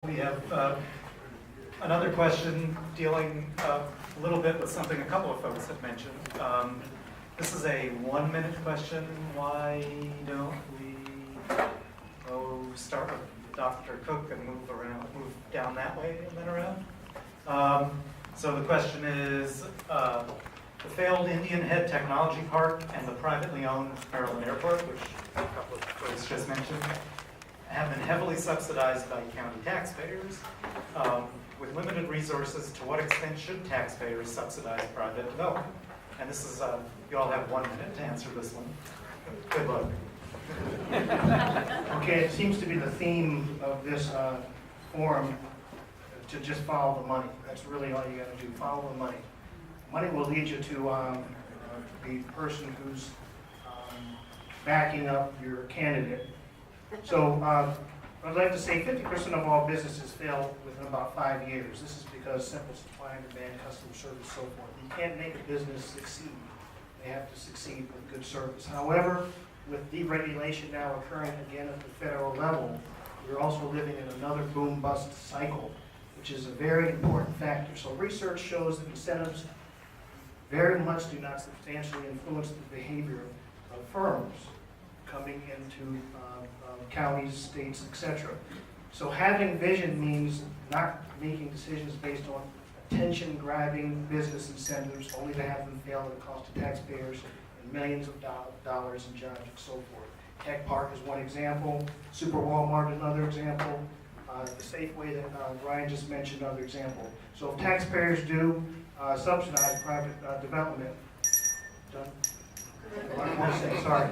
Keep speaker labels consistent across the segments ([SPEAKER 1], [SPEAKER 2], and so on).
[SPEAKER 1] We have another question dealing a little bit with something a couple of folks have mentioned. This is a 1-minute question. Why don't we start with Dr. Cook and move down that way and then around? So the question is, the failed Indian Head Technology Park and the privately owned Maryland Airport, which a couple of folks just mentioned, have been heavily subsidized by county taxpayers. With limited resources, to what extent should taxpayers subsidize private development? And this is, you all have 1 minute to answer this one. Good luck.
[SPEAKER 2] Okay, it seems to be the theme of this forum to just follow the money. That's really all you got to do, follow the money. Money will lead you to the person who's backing up your candidate. So I'd like to say 50% of all businesses fail within about 5 years. This is because simple supply and demand, customer service, so forth. You can't make a business succeed. They have to succeed with good service. However, with deregulation now occurring again at the federal level, we're also living in another boom-bust cycle, which is a very important factor. So research shows that incentives very much do not substantially influence the behavior of firms coming into counties, states, etc. So having vision means not making decisions based on attention-grabbing business incentives, only to have them fail at the cost of taxpayers and millions of dollars in jobs and so forth. Tech Park is one example. Super Walmart is another example. The Safeway that Ryan just mentioned, another example. So if taxpayers do subsidize private development, done. One more thing, sorry.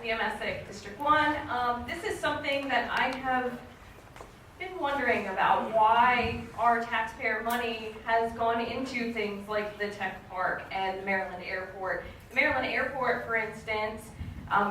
[SPEAKER 3] Leah Messick, District 1. This is something that I have been wondering about, why our taxpayer money has gone into things like the Tech Park and the Maryland Airport. The Maryland Airport, for instance,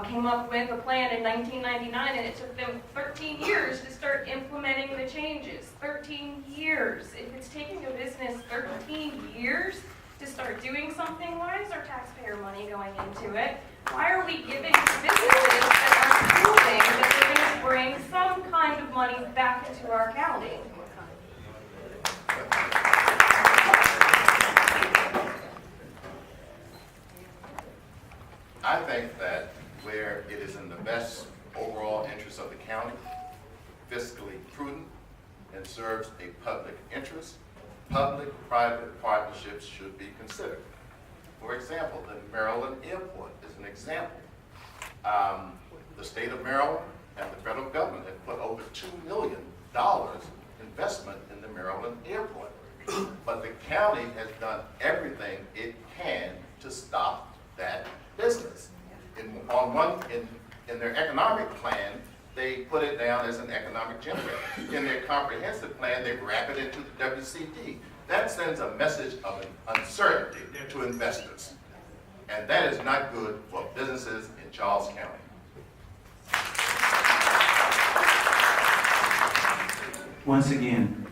[SPEAKER 3] came up with a plan in 1999, and it took them 13 years to start implementing the changes. 13 years. If it's taking a business 13 years to start doing something, why is our taxpayer money going into it? Why are we giving to businesses that are proving that they're going to bring some kind of money back into our county?
[SPEAKER 4] I think that where it is in the best overall interest of the county, fiscally prudent, and serves a public interest, public-private partnerships should be considered. For example, the Maryland Airport is an example. The state of Maryland and the federal government have put over $2 million investment in the Maryland Airport. But the county has done everything it can to stop that business. In their economic plan, they put it down as an economic generator. In their comprehensive plan, they wrap it into the WCD. That sends a message of uncertainty to investors. And that is not good for businesses in Charles County.
[SPEAKER 5] Once again,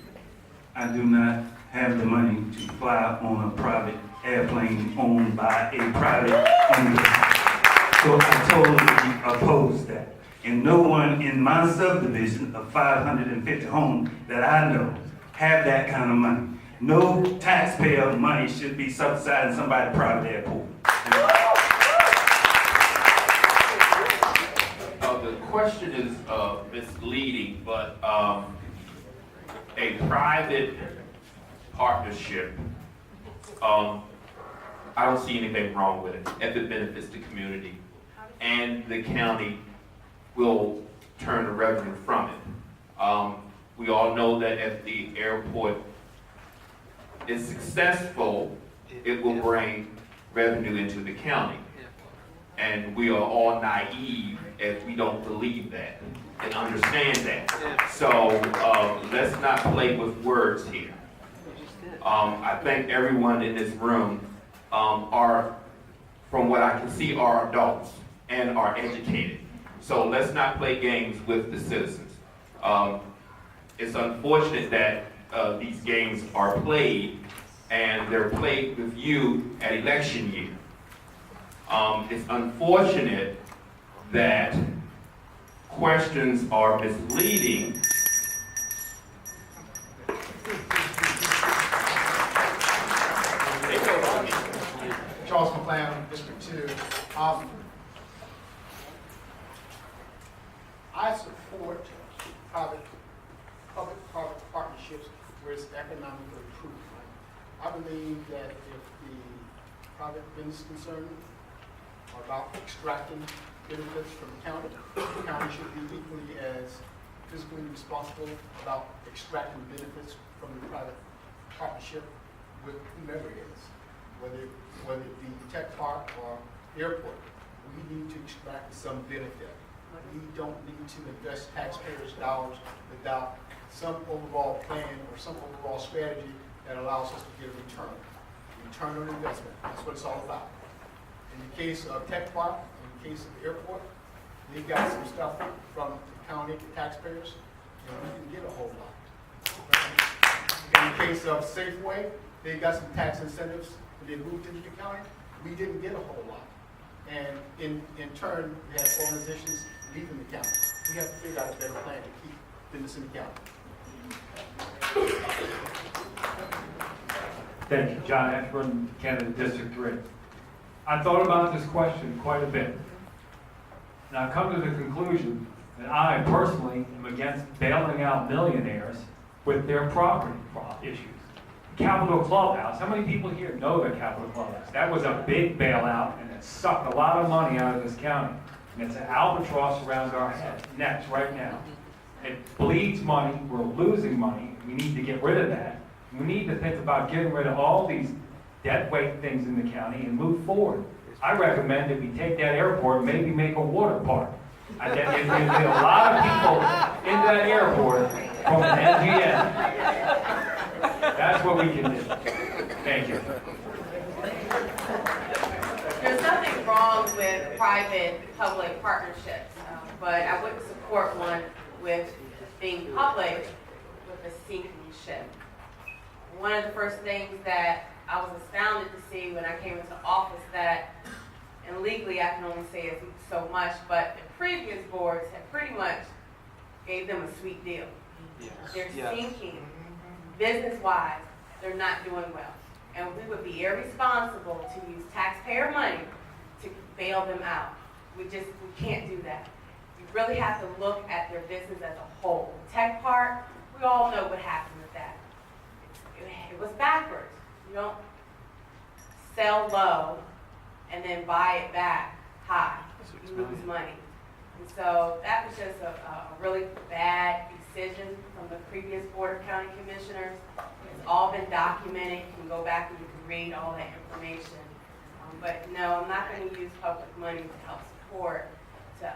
[SPEAKER 5] I do not have the money to fly on a private airplane owned by a private entity. So I totally oppose that. And no one in my subdivision of 550 homes that I know have that kind of money. No taxpayer money should be subsidizing somebody's private airport.
[SPEAKER 6] The question is misleading, but a private partnership, I don't see anything wrong with it if it benefits the community, and the county will turn the revenue from it. We all know that if the airport is successful, it will bring revenue into the county. And we are all naive if we don't believe that and understand that. So let's not play with words here. I think everyone in this room are, from what I can see, are adults and are educated. So let's not play games with the citizens. It's unfortunate that these games are played, and they're played with you at election year. It's unfortunate that questions are misleading.
[SPEAKER 7] Charles McCloud, District 2. I support public-private partnerships where it's economically proven. I believe that if the private business concern are about extracting benefits from the county should be equally as fiscally responsible about extracting benefits from the private partnership with whomever it is. Whether it be tech park or airport, we need to extract some benefit. We don't need to invest taxpayers' dollars without some overall plan or some overall strategy that allows us to get a return. Return on investment, that's what it's all about. In the case of tech park, in the case of the airport, they've got some stuff from the county taxpayers, and we didn't get a whole lot. In the case of Safeway, they got some tax incentives. They moved into the county, we didn't get a whole lot. And in turn, we have organizations leaving the county. We have to figure out a better plan to keep business in the county.
[SPEAKER 8] Thank you, John Ashburn, Canada District 3. I thought about this question quite a bit. And I've come to the conclusion that I personally am against bailing out millionaires with their property issues. Capitol Clubhouse. How many people here know the Capitol Clubhouse? That was a big bailout, and it sucked a lot of money out of this county. And it's an albatross around our necks right now. It bleeds money. We're losing money. We need to get rid of that. We need to think about getting rid of all these deadweight things in the county and move forward. I recommend that we take that airport and maybe make a water park. I think there's going to be a lot of people in that airport from an SGACC. That's what we can do. Thank you.
[SPEAKER 9] There's nothing wrong with private-public partnerships, but I wouldn't support one with being public with a sinking ship. One of the first things that I was astounded to see when I came into office that, and legally I can only say it so much, but the previous boards had pretty much gave them a sweet deal. Yes. They're sinking. Business-wise, they're not doing well. And we would be irresponsible to use taxpayer money to bail them out. We can't do that. You really have to look at their business as a whole. Tech Park, we all know what happened with that. It was backwards. You don't sell low and then buy it back high. You lose money. And so that was just a really bad decision from the previous Board of County Commissioners. It's all been documented. You can go back and you can read all that information. But no, I'm not going to use public money to help support, to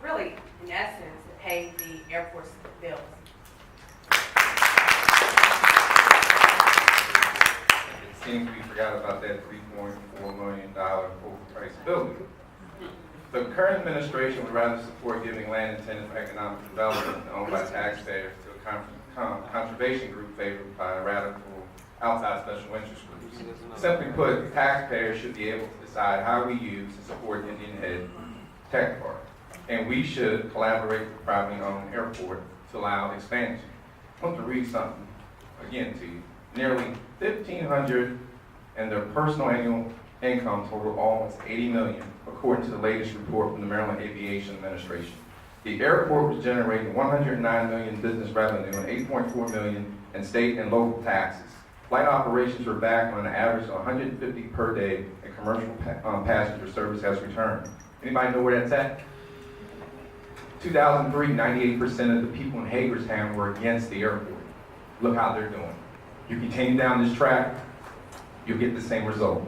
[SPEAKER 9] really, in essence, to pay the airport's bills.
[SPEAKER 10] It seems we forgot about that $3.4 million overpriced building. The current administration would rather support giving land intended for economic development owned by taxpayers to a conservation group favored by radical outside special interest groups. Simply put, taxpayers should be able to decide how we use and support Indian Head Tech Park. And we should collaborate with the privately owned airport to allow expansion. I want to read something again to you. Nearly 1,500 and their personal annual income total almost $80 million, according to the latest report from the Maryland Aviation Administration. The airport was generating $109 million business revenue and $8.4 million in state and local taxes. Flight operations are back on an average of 150 per day, and commercial passenger service has returned. Anybody know where that's at? 2003, 98% of the people in Hagerstown were against the airport. Look how they're doing. You continue down this track, you'll get the same result.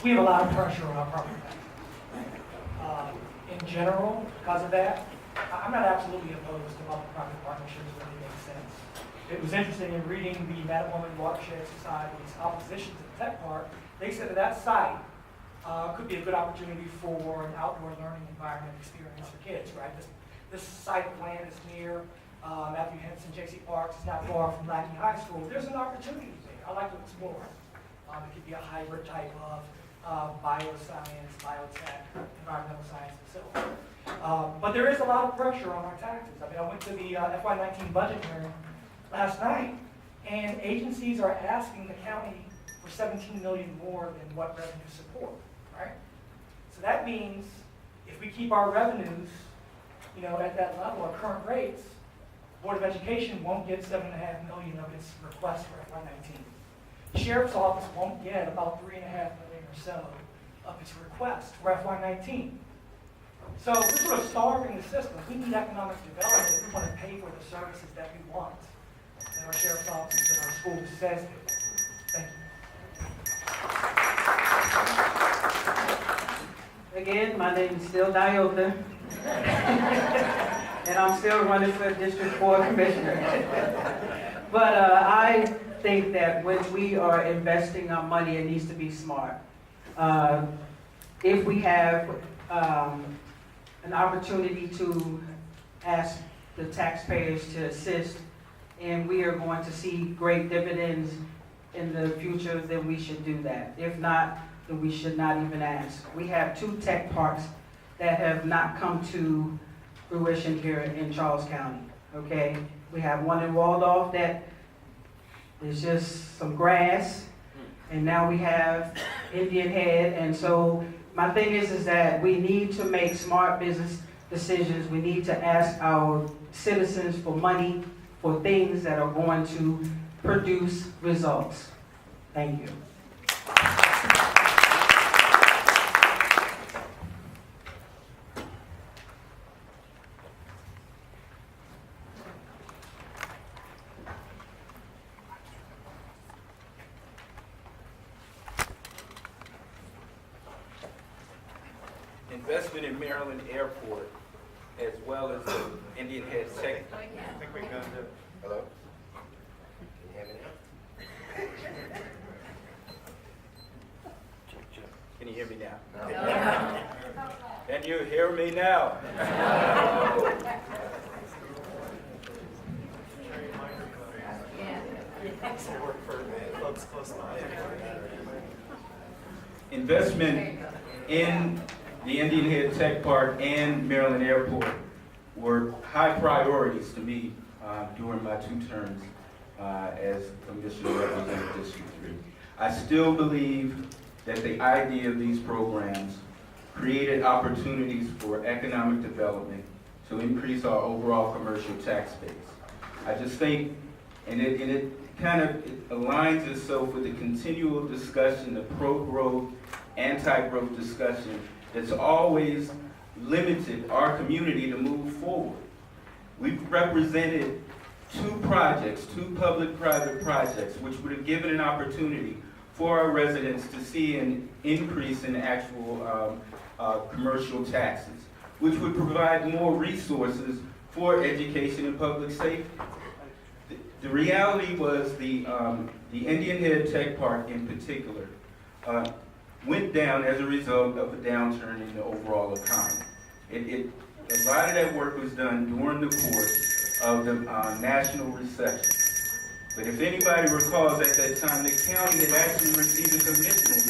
[SPEAKER 11] We have a lot of pressure on our property taxes. In general, because of that, I'm not absolutely opposed to public-private partnerships when they make sense. It was interesting in reading the Mattawoman Watershed Society's opposition to the tech park. They said that site could be a good opportunity for an outdoor learning environment experience for kids, right? This site of land is near Matthew Henson, J.C. Parks is not far from Lackey High School. There's an opportunity there. I like to explore. It could be a hybrid type of bioscience, biotech, environmental science facility. But there is a lot of pressure on our taxes. I mean, I went to the FY19 budget hearing last night, and agencies are asking the county for $17 million more than what revenue support, right? So that means if we keep our revenues, at that level, our current rates, Board of Education won't get $7.5 million of its request for FY19. The Sheriff's Office won't get about $3.5 million or so of its request for FY19. So we're sort of starving the system. We need economic development if we want to pay for the services that we want, that our Sheriff's Office and our schools says they will. Thank you.
[SPEAKER 12] Again, my name is still Diota, and I'm still running for District 4 Commissioner. But I think that when we are investing our money, it needs to be smart. If we have an opportunity to ask the taxpayers to assist, and we are going to see great dividends in the future, then we should do that. If not, then we should not even ask. We have 2 tech parks that have not come to fruition here in Charles County, okay? We have one in Waldorf that is just some grass, and now we have Indian Head, and so my thing is that we need to make smart business decisions. We need to ask our citizens for money for things that are going to produce results. Thank you.
[SPEAKER 13] Investment in Maryland Airport, as well as the Indian Head Tech.
[SPEAKER 1] I think we're going to.
[SPEAKER 4] Hello?
[SPEAKER 13] Can you hear me now? No. Can you hear me now?
[SPEAKER 1] Folks close by.
[SPEAKER 5] Investment in the Indian Head Tech Park and Maryland Airport were high priorities to me during my 2 terms as Commissioner representing District 3. I still believe that the idea of these programs created opportunities for economic development to increase our overall commercial tax base. I just think, and it kind of aligns itself with the continual discussion, the pro-growth, anti-growth discussion that's always limited our community to move forward. We've represented 2 projects, 2 public-private projects, which would have given an opportunity for our residents to see an increase in actual commercial taxes, which would provide more resources for education and public safety. The reality was the Indian Head Tech Park in particular went down as a result of a downturn in the overall economy. A lot of that work was done during the course of the national recession. But if anybody recalls, at that time, the county had actually received a commitment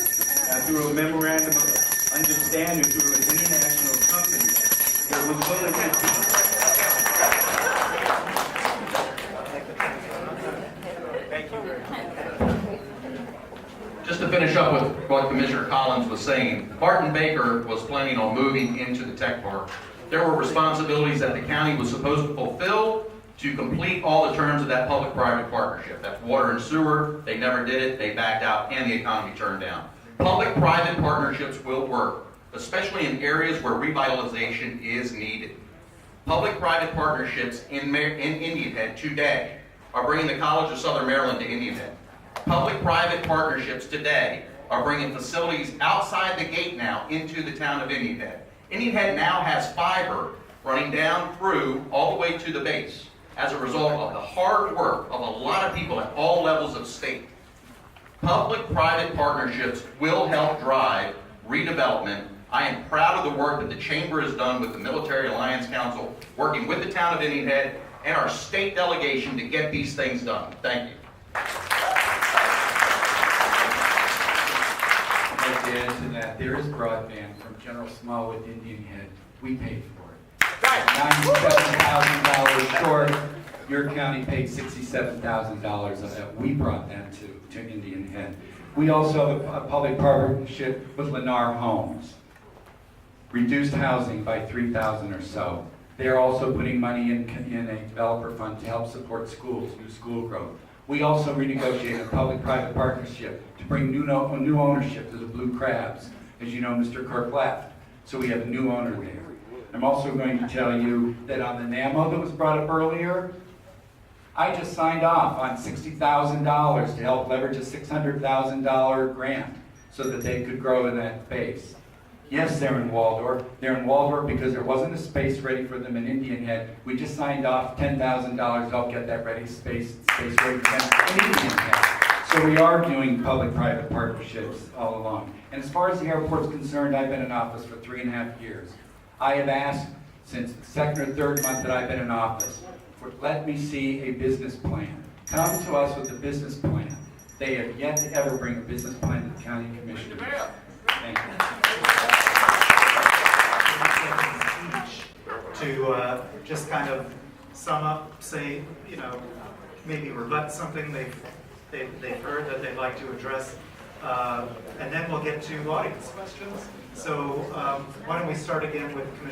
[SPEAKER 5] through a memorandum of understanding through an international company that was willing to
[SPEAKER 13] Thank you very much.
[SPEAKER 14] Just to finish up with what Commissioner Collins was saying, Barton Baker was planning on moving into the tech park. There were responsibilities that the county was supposed to fulfill to complete all the terms of that public-private partnership. That's water and sewer. They never did it. They backed out, and the economy turned down. Public-private partnerships will work, especially in areas where revitalization is needed. Public-private partnerships in Indian Head today are bringing the College of Southern Maryland to Indian Head. Public-private partnerships today are bringing facilities outside the gate now into the town of Indian Head. Indian Head now has fiber running down through all the way to the base as a result of the hard work of a lot of people at all levels of state. Public-private partnerships will help drive redevelopment. I am proud of the work that the Chamber has done with the Military Alliance Council, working with the town of Indian Head and our state delegation to get these things done. Thank you.
[SPEAKER 15] I'd like to add to that, there is broadband from General Small with Indian Head. We paid for it. $97,000 short. Your county paid $67,000 of that. We brought that to Indian Head. We also have a public partnership with Lennar Homes. Reduced housing by 3,000 or so. They're also putting money in a developer fund to help support schools, new school growth. We also renegotiated a public-private partnership to bring new ownership to the Blue Crabs. As you know, Mr. Kirk left, so we have a new owner there. I'm also going to tell you that on the NAMO that was brought up earlier, I just signed off on $60,000 to help leverage a $600,000 grant so that they could grow in that base. Yes, they're in Waldorf. They're in Waldorf because there wasn't a space ready for them in Indian Head. We just signed off $10,000 to help get that ready space ready for them in Indian Head. So we are doing public-private partnerships all along. And as far as the airport's concerned, I've been in office for 3.5 years. I have asked since the second or third month that I've been in office, let me see a business plan. Come to us with a business plan. They have yet to ever bring a business plan to the county commission. Thank you.
[SPEAKER 1] To just kind of sum up, say, maybe rebut something they've heard that they'd like to address, and then we'll get to audience questions. So why don't we start again with Commissioner